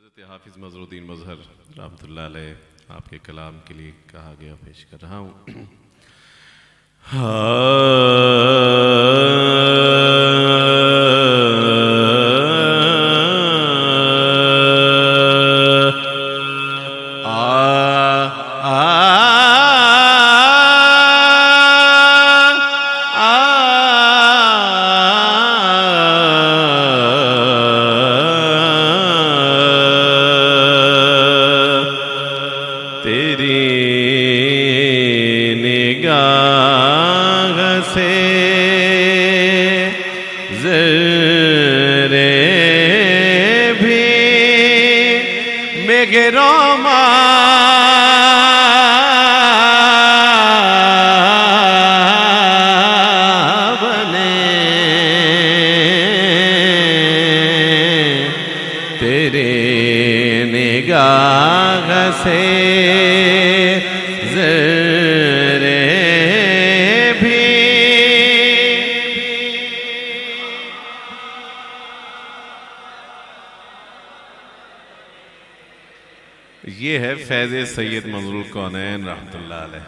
हज़रत हाफिज़ मज़रुद्दीन मज़हर रहमतुल्लाह अलैह आपके कलाम के लिए कहा गया पेश कर रहा हूँ। ये है फैज़ सैयद मंज़रुल कौनैन रहमतुल्लाह अलैह।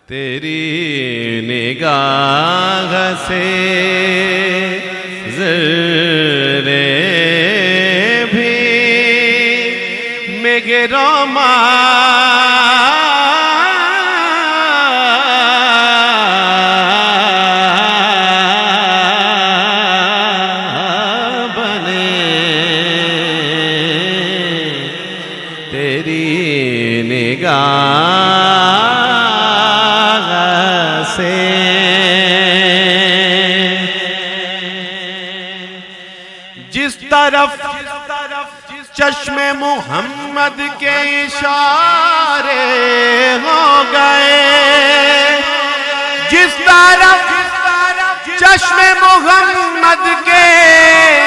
तेरी निगाह से ज़रे भी मेगरोमा चश्मे मोहम्मद के इशारे हो गए, जिस तरफ चश्मे मोहम्मद के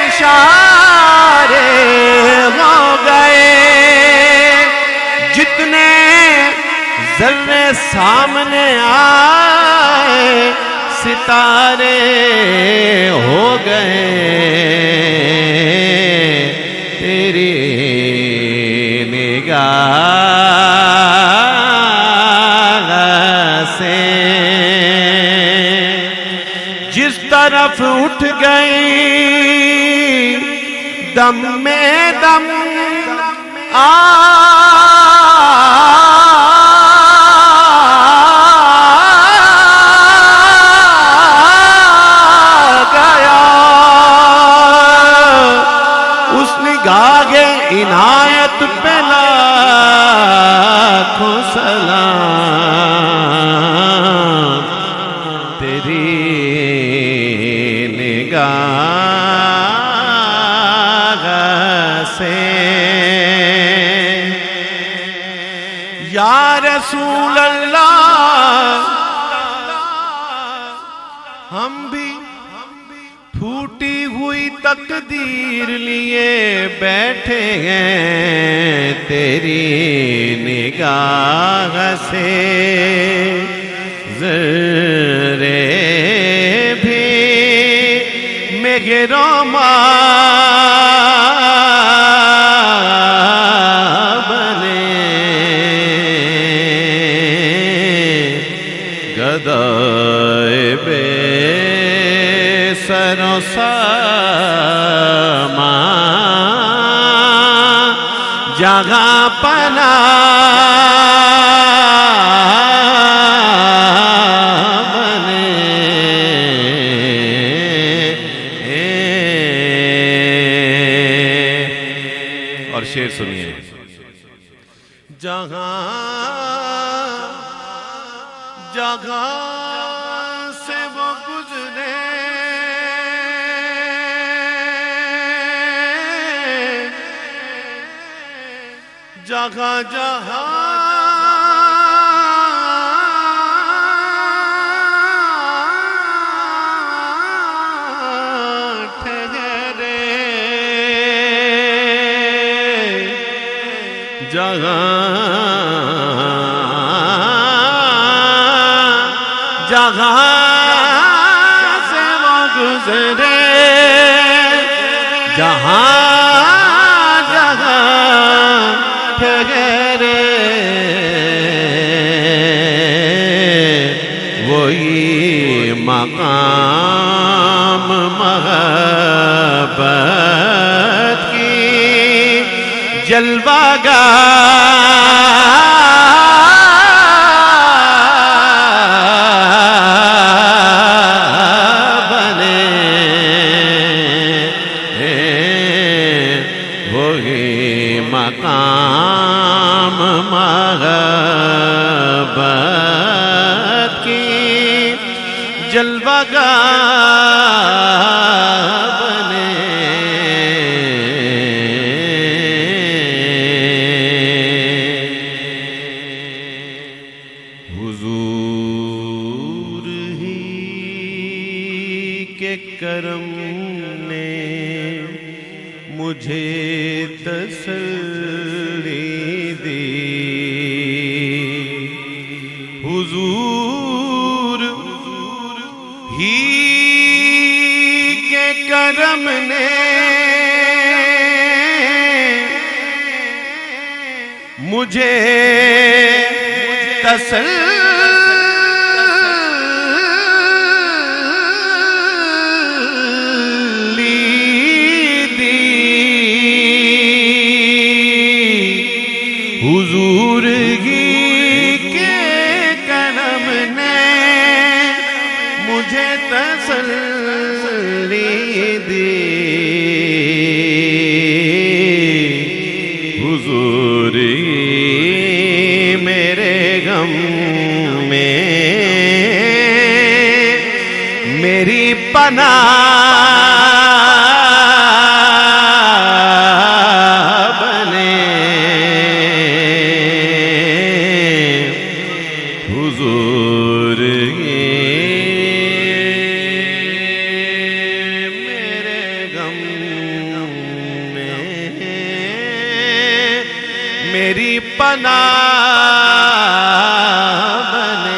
इशारे हो गए, जितने ज़र्रे सामने आए सितारे हो गए। तेरी निगाह से जिस तरफ उठ गई दम में दम इनायत पे लाखों सलाम। तेरी निगाह से या रसूल अल्लाह हम भी फूटी हुई तकदीर लिए बैठे हैं। तेरी निगाह से ज़रे भी मेगरोमा बने, गदाए बे सरों समा जगह पना बने। और शेर सुनिए। जगह जगह से वो गुजरे जगह जहाँ ठहरे, जगह जगह से वो गुजरे जहाँ जगह जलवागा बने वही मकाम मोहब्बत की जलवागा बने हुजूर ही के करम ने मुझे तसल्ली दी हुजूर ही के करम ने मुझे तसल्ली दी हुजूर ही के करम ने मुझे तसल्ली दी हुजूर ही मेरे गम में मेरी पनाह बने हुजूर ही मेरे गम में मेरी पनाह बने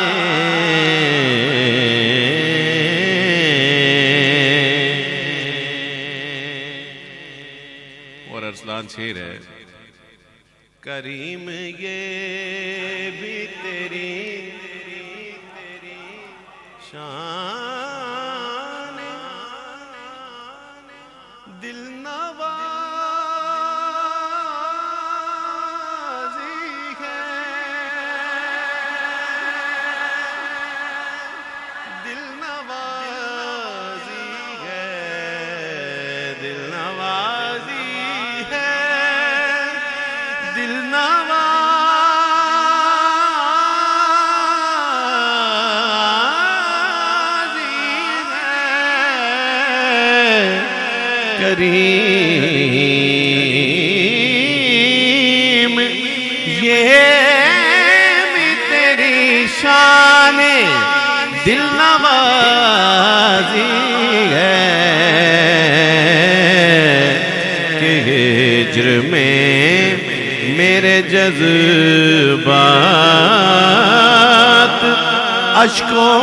और अरसलान शेर है करीम ये भी तेरी शान दिल नवाज़ी है दिल नवाज़ी है दिल नवाज़ी है दिल नवाज़ी है करीम ये भी तेरी शान दिल नवाज़ी है कि हिज्र में मेरे जज्बात अश्कों